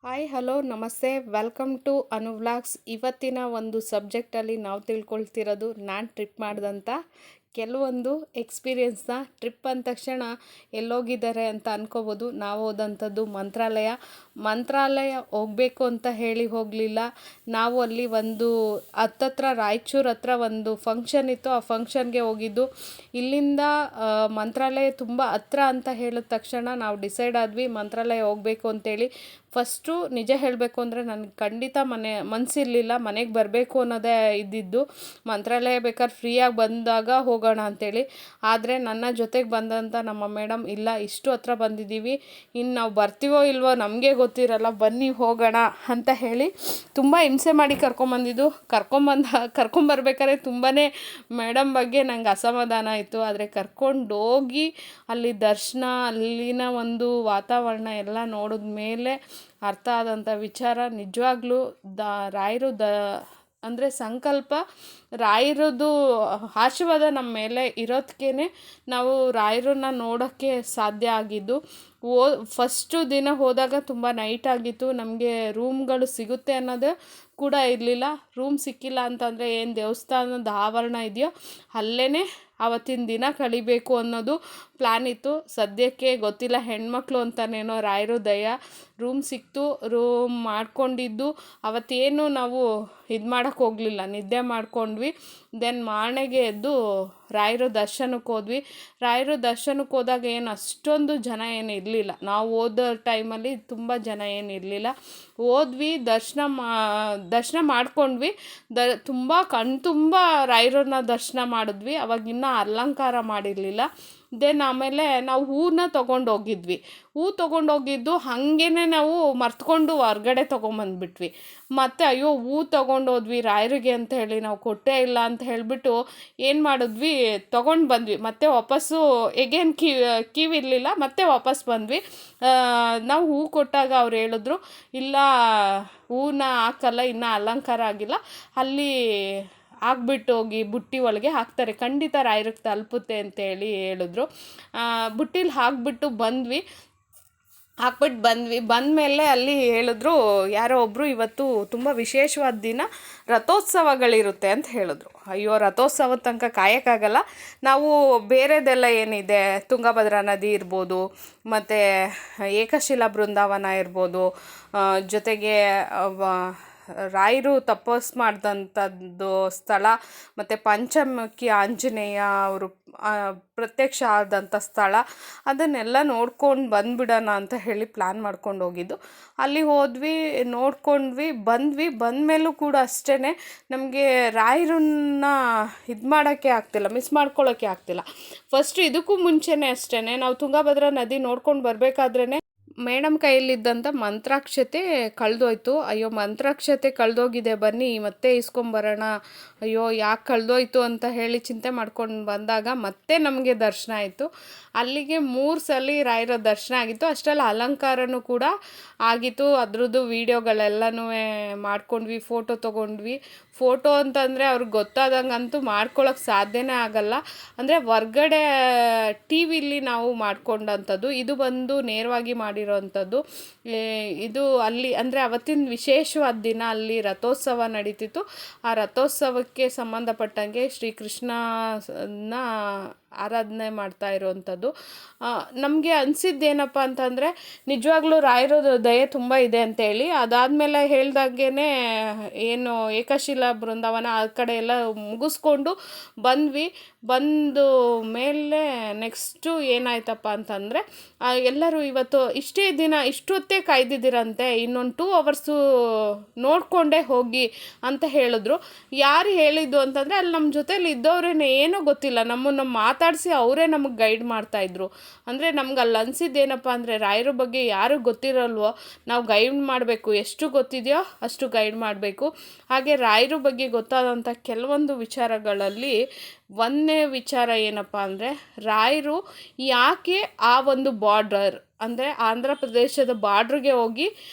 Hi hello ನಮಸ್ತೆ welcome to Anu vlogs. ಇವತ್ತಿನ ಒಂದು ಸಬ್ಜೆಕ್ಟಲ್ಲಿ ನಾವು ತಿಳ್ಕೊಳ್ತಿರೋದು ನಾನು ಟ್ರಿಪ್ ಮಾಡಿದಂಥ ಕೆಲವೊಂದು ಎಕ್ಸ್ಪೀರಿಯೆನ್ಸ್ನ. ಟ್ರಿಪ್ ಅಂದ ತಕ್ಷಣ ಎಲ್ಲೋಗಿದ್ದಾರೆ ಅಂತ ಅನ್ಕೋಬೋದು. ನಾವು ಹೋದಂಥದ್ದು ಮಂತ್ರಾಲಯ ಹೋಗಬೇಕು ಅಂತ ಹೇಳಿ ಹೋಗಲಿಲ್ಲ. ನಾವು ಅಲ್ಲಿ ಒಂದು ಹತ್ತತ್ರ ರಾಯಚೂರು ಹತ್ರ ಒಂದು ಫಂಕ್ಷನ್ ಇತ್ತು. ಆ ಫಂಕ್ಷನ್ಗೆ ಹೋಗಿದ್ದು. ಇಲ್ಲಿಂದ ಮಂತ್ರಾಲಯ ತುಂಬ ಹತ್ರ ಅಂತ ಹೇಳಿದ ತಕ್ಷಣ ನಾವು ಡಿಸೈಡ್ ಆದ್ವಿ ಮಂತ್ರಾಲಯ ಹೋಗಬೇಕು ಅಂತೇಳಿ. ಫಸ್ಟು ನಿಜ ಹೇಳಬೇಕು ಅಂದರೆ ನನಗೆ ಖಂಡಿತ ಮನಸ್ಸಿರಲಿಲ್ಲ ಮನೆಗೆ ಬರಬೇಕು ಅನ್ನೋದೇ ಇದ್ದಿದ್ದು. ಮಂತ್ರಾಲಯ ಬೇಕಾದ್ರೆ ಫ್ರೀಯಾಗಿ ಬಂದಾಗ ಹೋಗೋಣ ಅಂಥೇಳಿ. ಆದರೆ ನನ್ನ ಜೊತೆಗೆ ಬಂದಂಥ ನಮ್ಮ ಮೇಡಮ್, ಇಲ್ಲ ಇಷ್ಟು ಹತ್ರ ಬಂದಿದ್ದೀವಿ, ಇನ್ನು ನಾವು ಬರ್ತೀವೋ ಇಲ್ವೋ ನಮಗೆ ಗೊತ್ತಿರಲ್ಲ, ಬನ್ನಿ ಹೋಗೋಣ ಅಂತ ಹೇಳಿ ತುಂಬ ಹಿಂಸೆ ಮಾಡಿ ಕರ್ಕೊಂಬರ್ಬೇಕಾದ್ರೆ ತುಂಬಾ ಮೇಡಮ್ ಬಗ್ಗೆ ನಂಗೆ ಅಸಮಾಧಾನ ಆಯಿತು. ಆದರೆ ಕರ್ಕೊಂಡೋಗಿ ಅಲ್ಲಿ ದರ್ಶನ, ಅಲ್ಲಿನ ಒಂದು ವಾತಾವರಣ ಎಲ್ಲ ನೋಡಿದ ಮೇಲೆ ಅರ್ಥ ಆದಂಥ ವಿಚಾರ, ನಿಜವಾಗ್ಲೂ ರಾಯರು ಅಂದರೆ ಸಂಕಲ್ಪ, ರಾಯರದು ಆಶೀರ್ವಾದ ನಮ್ಮ ಮೇಲೆ ಇರೋದಕ್ಕೇ ನಾವು ರಾಯರನ್ನ ನೋಡೋಕ್ಕೆ ಸಾಧ್ಯ ಆಗಿದ್ದು. ಫಸ್ಟು ದಿನ ಹೋದಾಗ ತುಂಬ ನೈಟ್ ಆಗಿತ್ತು. ನಮಗೆ ರೂಮ್ಗಳು ಸಿಗುತ್ತೆ ಅನ್ನೋದು ಕೂಡ ಇರಲಿಲ್ಲ. ರೂಮ್ ಸಿಕ್ಕಿಲ್ಲ ಅಂತಂದರೆ ಏನು ದೇವಸ್ಥಾನದ ಆವರಣ ಇದೆಯೋ ಅಲ್ಲೇ ಆವತ್ತಿನ ದಿನ ಕಳಿಬೇಕು ಅನ್ನೋದು ಪ್ಲ್ಯಾನ್ ಇತ್ತು. ಸದ್ಯಕ್ಕೆ ಗೊತ್ತಿಲ್ಲ, ಹೆಣ್ಮಕ್ಳು ಅಂತನೇನೋ ರಾಯರು ದಯ ರೂಮ್ ಸಿಕ್ತು. ರೂಮ್ ಮಾಡ್ಕೊಂಡಿದ್ದು ಅವತ್ತೇನು ನಾವು ಇದು ಮಾಡೋಕ್ಕೆ ಹೋಗಲಿಲ್ಲ, ನಿದ್ದೆ ಮಾಡ್ಕೊಂಡ್ವಿ. ದೆನ್ ಮಾರ್ನೆಗೆ ಎದ್ದು ರಾಯರು ದರ್ಶನಕ್ಕೆ ಹೋದ್ವಿ. ರಾಯರು ದರ್ಶನಕ್ಕೆ ಹೋದಾಗ ಏನು ಅಷ್ಟೊಂದು ಜನ ಏನು ಇರಲಿಲ್ಲ. ನಾವು ಹೋದ ಟೈಮಲ್ಲಿ ತುಂಬ ಜನ ಏನು ಇರಲಿಲ್ಲ. ಹೋದ್ವಿ, ದರ್ಶನ ಮಾಡ್ಕೊಂಡ್ವಿ. ತುಂಬ ಕಣ್ತುಂಬ ರಾಯರನ್ನ ದರ್ಶನ ಮಾಡಿದ್ವಿ. ಅವಾಗಿನ್ನೂ ಅಲಂಕಾರ ಮಾಡಿರಲಿಲ್ಲ. ದೆನ್ ಆಮೇಲೆ ನಾವು ಹೂವನ್ನ ತೊಗೊಂಡೋಗಿದ್ವಿ. ತೊಗೊಂಡೋಗಿದ್ದು ಹಾಗೇ ನಾವು ಮರ್ತ್ಕೊಂಡು ಹೊರ್ಗಡೆ ತೊಗೊಂಬಂದ್ಬಿಟ್ವಿ. ಮತ್ತು ಅಯ್ಯೋ ತೊಗೊಂಡೋದ್ವಿ ರಾಯರಿಗೆ ಅಂತ ಹೇಳಿ ನಾವು ಕೊಟ್ಟೇ ಇಲ್ಲ ಅಂತ ಹೇಳಿಬಿಟ್ಟು ಏನು ಮಾಡಿದ್ವಿ, ತೊಗೊಂಡು ಬಂದ್ವಿ. ಮತ್ತು ವಾಪಸ್ಸು ಎಗೇನ್ ಕ್ಯೂ ಇರಲಿಲ್ಲ, ಮತ್ತೆ ವಾಪಸ್ ಬಂದ್ವಿ. ನಾವು ಕೊಟ್ಟಾಗ ಅವ್ರು ಹೇಳಿದ್ರು, ಇಲ್ಲ ಹೂವನ್ನ ಹಾಕಲ್ಲ, ಇನ್ನೂ ಅಲಂಕಾರ ಆಗಿಲ್ಲ, ಅಲ್ಲಿ ಹಾಕ್ಬಿಟ್ಟು ಹೋಗಿ ಬುಟ್ಟಿ ಒಳಗೆ ಹಾಕ್ತಾರೆ, ಖಂಡಿತ ರಾಯರಿಗೆ ತಲುಪುತ್ತೆ ಅಂತೇಳಿ ಹೇಳಿದ್ರು. ಬುಟ್ಟಿಲಿ ಹಾಕ್ಬಿಟ್ಟು ಬಂದ್ವಿ. ಬಂದಮೇಲೆ ಅಲ್ಲಿ ಹೇಳಿದ್ರು, ಯಾರೋ ಒಬ್ಬರು, ಇವತ್ತು ತುಂಬ ವಿಶೇಷವಾದ ದಿನ, ರಥೋತ್ಸವಗಳಿರುತ್ತೆ ಅಂತ ಹೇಳಿದ್ರು. ಅಯ್ಯೋ, ರಥೋತ್ಸವದ ತನಕ ಕಾಯೋಕ್ಕಾಗಲ್ಲ. ನಾವು ಬೇರೆದೆಲ್ಲ ಏನಿದೆ, ತುಂಗಭದ್ರಾ ನದಿ ಇರ್ಬೋದು, ಮತ್ತು ಏಕಶಿಲಾ ಬೃಂದಾವನ ಇರ್ಬೋದು, ಜೊತೆಗೆ ರಾಯರು ತಪಸ್ಸು ಮಾಡಿದಂಥದ್ದು ಸ್ಥಳ, ಮತ್ತು ಪಂಚಮುಖಿ ಆಂಜನೇಯ ಅವರು ಪ್ರತ್ಯಕ್ಷ ಆದಂಥ ಸ್ಥಳ, ಅದನ್ನೆಲ್ಲ ನೋಡ್ಕೊಂಡು ಬಂದುಬಿಡೋಣ ಅಂತ ಹೇಳಿ ಪ್ಲ್ಯಾನ್ ಮಾಡ್ಕೊಂಡು ಹೋಗಿದ್ದು. ಅಲ್ಲಿ ಹೋದ್ವಿ, ನೋಡ್ಕೊಂಡ್ವಿ, ಬಂದಮೇಲೂ ಕೂಡ ಅಷ್ಟೇ ನಮಗೆ ರಾಯರನ್ನ ಇದು ಮಾಡೋಕ್ಕೆ ಆಗ್ತಿಲ್ಲ, ಮಿಸ್ ಮಾಡ್ಕೊಳ್ಳೋಕ್ಕೆ ಆಗ್ತಿಲ್ಲ. ಫಸ್ಟು ಇದಕ್ಕೂ ಮುಂಚೆನೇ ಅಷ್ಟೇ ನಾವು ತುಂಗಭದ್ರಾ ನದಿ ನೋಡ್ಕೊಂಡು ಬರಬೇಕಾದ್ರೇ ಮೇಡಮ್ ಕೈಯಲ್ಲಿದ್ದಂಥ ಮಂತ್ರಾಕ್ಷತೆ ಕಳೆದೋಯ್ತು. ಅಯ್ಯೋ, ಮಂತ್ರಾಕ್ಷತೆ ಕಳೆದೋಗಿದೆ, ಬನ್ನಿ ಮತ್ತೆ ಇಸ್ಕೊಂಬರೋಣ. ಅಯ್ಯೋ, ಯಾಕೆ ಕಳೆದೋಯ್ತು ಅಂತ ಹೇಳಿ ಚಿಂತೆ ಮಾಡ್ಕೊಂಡು ಬಂದಾಗ ಮತ್ತೆ ನಮಗೆ ದರ್ಶನ ಆಯಿತು. ಅಲ್ಲಿಗೆ 3 ಸಲ ರಾಯರ ದರ್ಶನ ಆಗಿತ್ತು. ಅಷ್ಟೆಲ್ಲ ಅಲಂಕಾರನೂ ಕೂಡ ಆಗಿತ್ತು. ಅದ್ರದ್ದು ವೀಡಿಯೋಗಳೆಲ್ಲನೂ ಮಾಡ್ಕೊಂಡ್ವಿ, ಫೋಟೋ ತೊಗೊಂಡ್ವಿ. ಫೋಟೋ ಅಂತಂದರೆ ಅವ್ರಿಗೆ ಗೊತ್ತಾದಂಗಂತೂ ಮಾಡ್ಕೊಳ್ಳೋಕೆ ಸಾಧ್ಯನೇ ಆಗಲ್ಲ. ಅಂದರೆ ಹೊರ್ಗಡೆ ಟಿ ವಿಲಿ ನಾವು ಮಾಡ್ಕೊಂಡಂಥದ್ದು, ಇದು ಬಂದು ನೇರವಾಗಿ ಮಾಡಿರೋವಂಥದ್ದು. ಇದು ಅಲ್ಲಿ ಅಂದರೆ ಅವತ್ತಿನ ವಿಶೇಷವಾದ ದಿನ ಅಲ್ಲಿ ರಥೋತ್ಸವ ನಡೀತಿತ್ತು. ಆ ರಥೋತ್ಸವಕ್ಕೆ ಸಂಬಂಧಪಟ್ಟಂಗೆ ಶ್ರೀಕೃಷ್ಣನ ಆರಾಧನೆ ಮಾಡ್ತಾ ಇರೋವಂಥದ್ದು. ನಮಗೆ ಅನಿಸಿದ್ದೇನಪ್ಪ ಅಂತಂದರೆ, ನಿಜವಾಗ್ಲೂ ರಾಯರ ದಯೆ ತುಂಬ ಇದೆ ಅಂತೇಳಿ. ಅದಾದಮೇಲೆ ಹೇಳ್ದಾಗೇ ಏನು ಏಕಶಿಲಾ ಬೃಂದಾವನ ಆ ಕಡೆ ಎಲ್ಲ ಮುಗಿಸ್ಕೊಂಡು ಬಂದು ಮೇಲೆ ನೆಕ್ಸ್ಟು ಏನಾಯ್ತಪ್ಪ ಅಂತಂದರೆ, ಎಲ್ಲರೂ ಇವತ್ತು ಇಷ್ಟೇ ದಿನ ಇಷ್ಟೊತ್ತೇ ಕಾಯ್ದಿದ್ದೀರಂತೆ, ಇನ್ನೊಂದು 2 ಅವರ್ಸು ನೋಡಿಕೊಂಡೇ ಹೋಗಿ ಅಂತ ಹೇಳಿದ್ರು. ಯಾರು ಹೇಳಿದ್ದು ಅಂತಂದರೆ, ಅಲ್ಲಿ ನಮ್ಮ ಜೊತೇಲಿ ಇದ್ದವ್ರೇನೆ, ಏನೋ ಗೊತ್ತಿಲ್ಲ, ನಮ್ಮನ್ನು ಮಾತಾಡಿಸಿ ಅವರೇ ನಮಗೆ ಗೈಡ್ ಮಾಡ್ತಾಯಿದ್ರು. ಅಂದರೆ ನಮ್ಗೆ ಅಲ್ಲಿ ಅನಿಸಿದ್ದೇನಪ್ಪ ಅಂದರೆ, ರಾಯರ ಬಗ್ಗೆ ಯಾರು ಗೊತ್ತಿರಲ್ವೋ ನಾವು ಗೈಡ್ ಮಾಡಬೇಕು, ಎಷ್ಟು ಗೊತ್ತಿದೆಯೋ ಅಷ್ಟು ಗೈಡ್ ಮಾಡಬೇಕು. ಹಾಗೆ ರಾಯರ ಬಗ್ಗೆ ಗೊತ್ತಾದಂಥ ಕೆಲವೊಂದು ವಿಚಾರಗಳಲ್ಲಿ ಒಂದನೇ ವಿಚಾರ ಏನಪ್ಪ ಅಂದರೆ, ರಾಯರು ಯಾಕೆ ಆ ಒಂದು ಬಾರ್ಡರ್ ಅಂದರೆ ಆಂಧ್ರ ಪ್ರದೇಶದ ಬಾರ್ಡ್ರಿಗೆ ಹೋಗಿ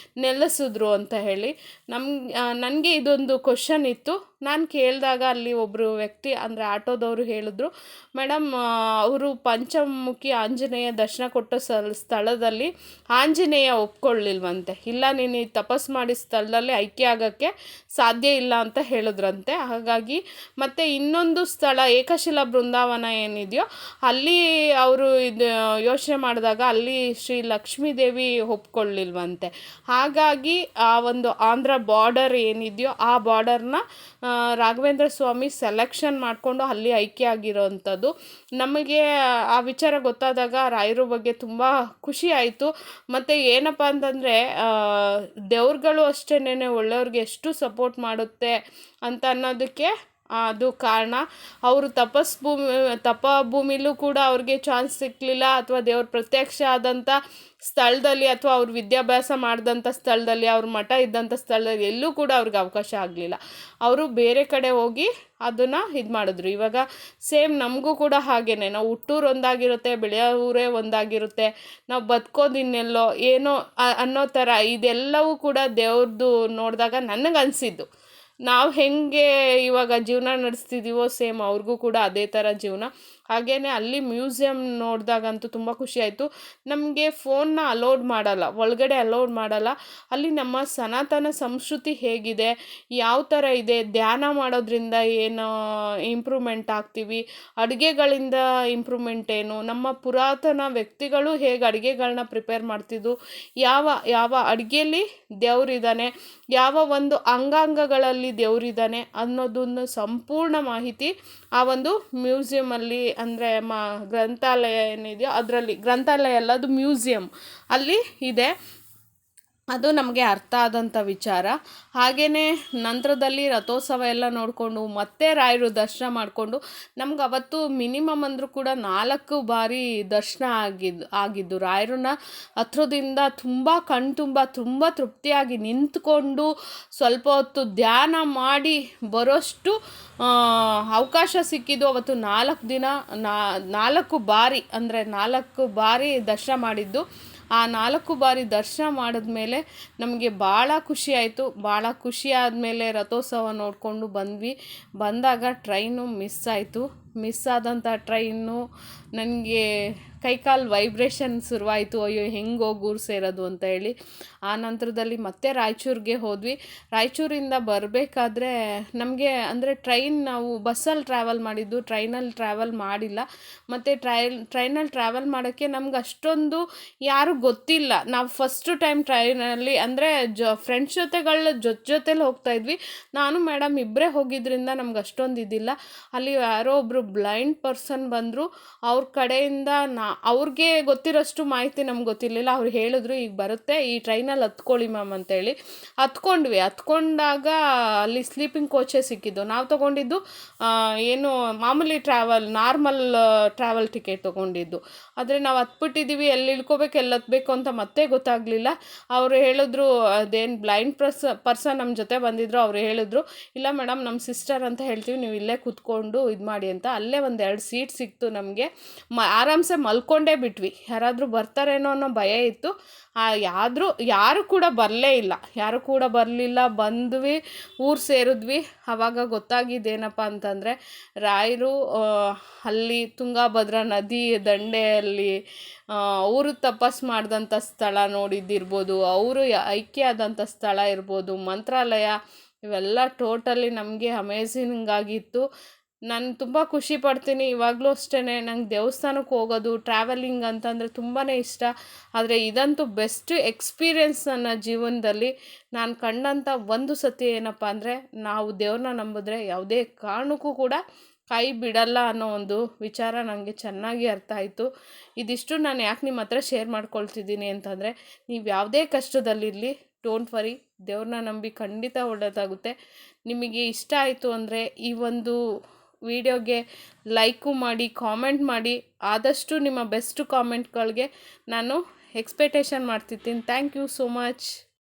ನೆಲೆಸಿದ್ರು ಅಂತ ಹೇಳಿ ನನಗೆ ಇದೊಂದು ಕ್ವಶನ್ ಇತ್ತು. ನಾನು ಕೇಳಿದಾಗ ಅಲ್ಲಿ ಒಬ್ಬರು ವ್ಯಕ್ತಿ ಅಂದರೆ ಆಟೋದವರು ಹೇಳಿದ್ರು, ಮೇಡಮ್ ಅವರು ಪಂಚಮುಖಿ ಆಂಜನೇಯ ದರ್ಶನ ಕೊಟ್ಟ ಸ್ಥಳದಲ್ಲಿ ಆಂಜನೇಯ ಒಪ್ಕೊಳ್ಳಿಲ್ವಂತೆ. ಇಲ್ಲ, ನೀನು ಈ ತಪಸ್ ಮಾಡಿ ಸ್ಥಳದಲ್ಲಿ ಐಕ್ಯ ಆಗೋಕ್ಕೆ ಸಾಧ್ಯ ಇಲ್ಲ ಅಂತ ಹೇಳಿದ್ರಂತೆ. ಹಾಗಾಗಿ ಮತ್ತು ಇನ್ನೊಂದು ಸ್ಥಳ ಏಕಶಿಲಾ ಬೃಂದಾವನ ಏನಿದೆಯೋ ಅಲ್ಲಿ ಅವರು ಇದು ಯೋಚನೆ ಮಾಡಿದಾಗ ಅಲ್ಲಿ ಶ್ರೀ ಲಕ್ಷ್ಮೀದೇವಿ ಒಪ್ಕೊಳ್ಳಿಲ್ವಂತೆ. ಹಾಗಾಗಿ ಆ ಒಂದು ಆಂಧ್ರ ಬಾರ್ಡರ್ ಏನಿದೆಯೋ ಆ ಬಾರ್ಡರ್ನ ರಾಘವೇಂದ್ರ ಸ್ವಾಮಿ ಸೆಲೆಕ್ಷನ್ ಮಾಡಿಕೊಂಡು ಅಲ್ಲಿ ಐಕ್ಯ ಆಗಿರೋವಂಥದ್ದು. ನಮಗೆ ಆ ವಿಚಾರ ಗೊತ್ತಾದಾಗ ರಾಯರ ಬಗ್ಗೆ ತುಂಬ ಖುಷಿ ಆಯಿತು. ಮತ್ತು ಏನಪ್ಪ ಅಂತಂದರೆ ದೇವ್ರುಗಳು ಅಷ್ಟೇನೆ ಒಳ್ಳೆಯವ್ರಿಗೆ ಎಷ್ಟು ಸಪೋರ್ಟ್ ಮಾಡುತ್ತೆ ಅಂತ ಅನ್ನೋದಕ್ಕೆ ಅದು ಕಾರಣ. ಅವರು ತಪಭೂಮಿಲೂ ಕೂಡ ಅವ್ರಿಗೆ ಚಾನ್ಸ್ ಸಿಕ್ಕಲಿಲ್ಲ, ಅಥವಾ ದೇವ್ರ ಪ್ರತ್ಯಕ್ಷ ಆದಂಥ ಸ್ಥಳದಲ್ಲಿ ಅಥವಾ ಅವ್ರು ವಿದ್ಯಾಭ್ಯಾಸ ಮಾಡಿದಂಥ ಸ್ಥಳದಲ್ಲಿ, ಅವ್ರ ಮಠ ಇದ್ದಂಥ ಸ್ಥಳದಲ್ಲಿ ಎಲ್ಲೂ ಕೂಡ ಅವ್ರಿಗೆ ಅವಕಾಶ ಆಗಲಿಲ್ಲ. ಅವರು ಬೇರೆ ಕಡೆ ಹೋಗಿ ಅದನ್ನು ಇದು ಮಾಡಿದ್ರು. ಇವಾಗ ಸೇಮ್ ನಮಗೂ ಕೂಡ ಹಾಗೇ, ನಾವು ಹುಟ್ಟೂರು ಒಂದಾಗಿರುತ್ತೆ, ಬೆಳೆಯೋ ಊರೇ ಒಂದಾಗಿರುತ್ತೆ, ನಾವು ಬದುಕೋದು ಇನ್ನೆಲ್ಲೋ ಏನೋ ಅನ್ನೋ ಥರ. ಇದೆಲ್ಲವೂ ಕೂಡ ದೇವ್ರದ್ದು ನೋಡಿದಾಗ ನನಗನ್ಸಿದ್ದು, ನಾವು ಹೇಗೆ ಇವಾಗ ಜೀವನ ನಡೆಸ್ತಿದ್ದೀವೋ ಸೇಮ್ ಅವ್ರಿಗೂ ಕೂಡ ಅದೇ ಥರ ಜೀವನ. ಹಾಗೆಯೇ ಅಲ್ಲಿ ಮ್ಯೂಸಿಯಮ್ ನೋಡಿದಾಗಂತೂ ತುಂಬ ಖುಷಿ ಆಯಿತು. ನಮಗೆ ಫೋನ್ನ ಒಳಗಡೆ ಅಲೋಡ್ ಮಾಡಲ್ಲ. ಅಲ್ಲಿ ನಮ್ಮ ಸನಾತನ ಸಂಸ್ಕೃತಿ ಹೇಗಿದೆ, ಯಾವ ಥರ ಇದೆ, ಧ್ಯಾನ ಮಾಡೋದ್ರಿಂದ ಏನು ಇಂಪ್ರೂವ್ಮೆಂಟ್ ಆಗ್ತೀವಿ, ಅಡುಗೆಗಳಿಂದ ಇಂಪ್ರೂವ್ಮೆಂಟ್ ಏನು, ನಮ್ಮ ಪುರಾತನ ವ್ಯಕ್ತಿಗಳು ಹೇಗೆ ಅಡುಗೆಗಳನ್ನ ಪ್ರಿಪೇರ್ ಮಾಡ್ತಿದ್ದು, ಯಾವ ಅಡುಗೆಯಲ್ಲಿ ದೇವರಿದ್ದಾನೆ, ಯಾವ ಒಂದು ಅಂಗಾಂಗಗಳಲ್ಲಿ ದೇವರಿದ್ದಾನೆ ಅನ್ನೋದನ್ನು ಸಂಪೂರ್ಣ ಮಾಹಿತಿ ಆ ಒಂದು ಮ್ಯೂಸಿಯಮಲ್ಲಿ, ಅಂದರೆ ಗ್ರಂಥಾಲಯ ಏನಿದೆಯೋ ಅದರಲ್ಲಿ, ಗ್ರಂಥಾಲಯ ಅಲ್ಲ ಅದು ಮ್ಯೂಸಿಯಮ್ ಅಲ್ಲಿ ಇದೆ. ಅದು ನಮಗೆ ಅರ್ಥ ಆದಂಥ ವಿಚಾರ. ಹಾಗೆಯೇ ನಂತರದಲ್ಲಿ ರಥೋತ್ಸವ ಎಲ್ಲ ನೋಡಿಕೊಂಡು ಮತ್ತೆ ರಾಯರು ದರ್ಶನ ಮಾಡಿಕೊಂಡು, ನಮ್ಗೆ ಅವತ್ತು ಮಿನಿಮಮ್ ಅಂದರೂ ಕೂಡ 4 ಬಾರಿ ದರ್ಶನ ಆಗಿದ್ದು ರಾಯರನ್ನ ಹತ್ರದಿಂದ ತುಂಬ ತೃಪ್ತಿಯಾಗಿ ನಿಂತ್ಕೊಂಡು ಸ್ವಲ್ಪ ಹೊತ್ತು ಧ್ಯಾನ ಮಾಡಿ ಬರೋಷ್ಟು ಅವಕಾಶ ಸಿಕ್ಕಿದ್ದು ಅವತ್ತು. 4 ಬಾರಿ, ಅಂದರೆ 4 ಬಾರಿ ದರ್ಶನ ಮಾಡಿದ್ದು. ಆ 4 ಬಾರಿ ದರ್ಶನ ಮಾಡಿದ್ಮೇಲೆ ನಮಗೆ ಭಾಳ ಖುಷಿ ಆಯಿತು. ಭಾಳ ಖುಷಿ ಆದಮೇಲೆ ರಥೋತ್ಸವ ನೋಡಿಕೊಂಡು ಬಂದಾಗ ಟ್ರೈನು ಮಿಸ್ ಆಯಿತು. ಮಿಸ್ ಆದಂಥ ಟ್ರೈನು ನನಗೆ ಕೈಕಾಲು ವೈಬ್ರೇಷನ್ ಶುರುವಾಯಿತು. ಅಯ್ಯೋ, ಹೆಂಗೆ ಹೋಗಿ ಊರು ಸೇರೋದು ಅಂತ ಹೇಳಿ. ಆ ನಂತರದಲ್ಲಿ ಮತ್ತೆ ರಾಯಚೂರಿಗೆ ಹೋದ್ವಿ. ರಾಯಚೂರಿಂದ ಬರಬೇಕಾದ್ರೆ ನಮಗೆ ಅಂದರೆ ನಾವು ಬಸ್ಸಲ್ಲಿ ಟ್ರಾವೆಲ್ ಮಾಡಿದ್ದು, ಟ್ರೈನಲ್ಲಿ ಟ್ರಾವೆಲ್ ಮಾಡಿಲ್ಲ. ಮತ್ತು ಟ್ರೈನಲ್ಲಿ ಟ್ರಾವೆಲ್ ಮಾಡೋಕ್ಕೆ ನಮ್ಗೆ ಅಷ್ಟೊಂದು ಯಾರೂ ಗೊತ್ತಿಲ್ಲ. ನಾವು ಫಸ್ಟು ಟೈಮ್ ಟ್ರೈನಲ್ಲಿ ಅಂದರೆ ಫ್ರೆಂಡ್ಸ್ ಜೊತೆಲಿ ಹೋಗ್ತಾಯಿದ್ವಿ. ನಾನು ಮೇಡಮ್ ಇಬ್ಬರೇ ಹೋಗಿದ್ದರಿಂದ ನಮ್ಗೆ ಅಷ್ಟೊಂದು ಇದಿಲ್ಲ. ಅಲ್ಲಿ ಯಾರೋ ಒಬ್ಬರು ಬ್ಲೈಂಡ್ ಪರ್ಸನ್ ಬಂದರು. ಅವ್ರ ಕಡೆಯಿಂದ ಅವ್ರಿಗೆ ಗೊತ್ತಿರೋಷ್ಟು ಮಾಹಿತಿ ನಮ್ಗೆ ಗೊತ್ತಿರಲಿಲ್ಲ. ಅವ್ರು ಹೇಳಿದ್ರು, ಈಗ ಬರುತ್ತೆ, ಈ ಟ್ರೈನಲ್ಲಿ ಹತ್ಕೊಳ್ಳಿ ಮ್ಯಾಮ್ ಅಂತೇಳಿ. ಹತ್ಕೊಂಡಾಗ ಅಲ್ಲಿ ಸ್ಲೀಪಿಂಗ್ ಕೋಚೇ ಸಿಕ್ಕಿದ್ದು. ನಾವು ತೊಗೊಂಡಿದ್ದು ಏನು ಮಾಮೂಲಿ ನಾರ್ಮಲ್ ಟ್ರಾವೆಲ್ ಟಿಕೆಟ್ ತೊಗೊಂಡಿದ್ದು. ಆದರೆ ನಾವು ಹತ್ಬಿಟ್ಟಿದ್ದೀವಿ, ಎಲ್ಲಿ ಇಳ್ಕೋಬೇಕು ಎಲ್ಲಿ ಹತ್ಬೇಕು ಅಂತ ಮತ್ತೆ ಗೊತ್ತಾಗಲಿಲ್ಲ. ಅವರು ಹೇಳಿದ್ರು, ಅದೇನು ಬ್ಲೈಂಡ್ ಪರ್ಸನ್ ನಮ್ಮ ಜೊತೆ ಬಂದಿದ್ರು, ಅವರು ಹೇಳಿದ್ರು, ಇಲ್ಲ ಮೇಡಮ್ ನಮ್ಮ ಸಿಸ್ಟರ್ ಅಂತ ಹೇಳ್ತೀವಿ, ನೀವು ಇಲ್ಲೇ ಕೂತ್ಕೊಂಡು ಇದು ಮಾಡಿ ಅಂತ. ಅಲ್ಲೇ 1-2 ಸೀಟ್ ಸಿಕ್ತು ನಮಗೆ. ಆರಾಮ್ಸೆ ಮಲ್ಕೊಂಡೇ ಬಿಟ್ವಿ. ಯಾರಾದರೂ ಬರ್ತಾರೇನೋ ಅನ್ನೋ ಭಯ ಇತ್ತು. ಯಾರು ಕೂಡ ಬರಲಿಲ್ಲ. ಬಂದ್ವಿ, ಊರು ಸೇರಿದ್ವಿ. ಆವಾಗ ಗೊತ್ತಾಗಿದ್ದೇನಪ್ಪ ಅಂತಂದರೆ, ರಾಯರು ಅಲ್ಲಿ ತುಂಗಾಭದ್ರಾ ನದಿ ದಂಡೆಯಲ್ಲಿ ಅವರು ತಪಸ್ ಮಾಡಿದಂಥ ಸ್ಥಳ ನೋಡಿದ್ದಿರ್ಬೋದು, ಅವರು ಐಕ್ಯ ಆದಂಥ ಸ್ಥಳ ಇರ್ಬೋದು, ಮಂತ್ರಾಲಯ, ಇವೆಲ್ಲ ಟೋಟಲಿ ನಮಗೆ ಅಮೇಝಿಂಗ್ ಆಗಿತ್ತು. ನಾನು ತುಂಬ ಖುಷಿ ಪಡ್ತೀನಿ. ಇವಾಗಲೂ ಅಷ್ಟೇ, ನಂಗೆ ದೇವಸ್ಥಾನಕ್ಕೆ ಹೋಗೋದು, ಟ್ರಾವೆಲಿಂಗ್ ಅಂತಂದರೆ ತುಂಬಾ ಇಷ್ಟ. ಆದರೆ ಇದಂತೂ ಬೆಸ್ಟ್ ಎಕ್ಸ್ಪೀರಿಯೆನ್ಸ್ ನನ್ನ ಜೀವನದಲ್ಲಿ. ನಾನು ಕಂಡಂಥ ಒಂದು ಸತಿ ಏನಪ್ಪ ಅಂದರೆ, ನಾವು ದೇವ್ರನ್ನ ನಂಬಿದ್ರೆ ಯಾವುದೇ ಕಾರಣಕ್ಕೂ ಕೂಡ ಕೈ ಬಿಡಲ್ಲ ಅನ್ನೋ ಒಂದು ವಿಚಾರ ನನಗೆ ಚೆನ್ನಾಗಿ ಅರ್ಥ ಆಯಿತು. ಇದಿಷ್ಟು ನಾನು ಯಾಕೆ ನಿಮ್ಮ ಹತ್ರ ಶೇರ್ ಮಾಡ್ಕೊಳ್ತಿದ್ದೀನಿ ಅಂತಂದರೆ, ನೀವು ಯಾವುದೇ ಕಷ್ಟದಲ್ಲಿರಲಿ, ಡೋಂಟ್ ವರಿ, ದೇವ್ರನ್ನ ನಂಬಿ ಖಂಡಿತ ಒಳ್ಳೆಯದಾಗುತ್ತೆ. ನಿಮಗೆ ಇಷ್ಟ ಆಯಿತು ಅಂದರೆ ಈ ಒಂದು ವಿಡಿಯೋಗೆ ಲೈಕು ಮಾಡಿ, ಕಾಮೆಂಟ್ ಮಾಡಿ. ಆದಷ್ಟು ನಿಮ್ಮ ಬೆಸ್ಟ್ ಕಾಮೆಂಟ್ಗಳಿಗೆ ನಾನು ಎಕ್ಸ್ಪೆಕ್ಟೇಷನ್ ಮಾಡ್ತಿರ್ತೀನಿ. Thank you so much.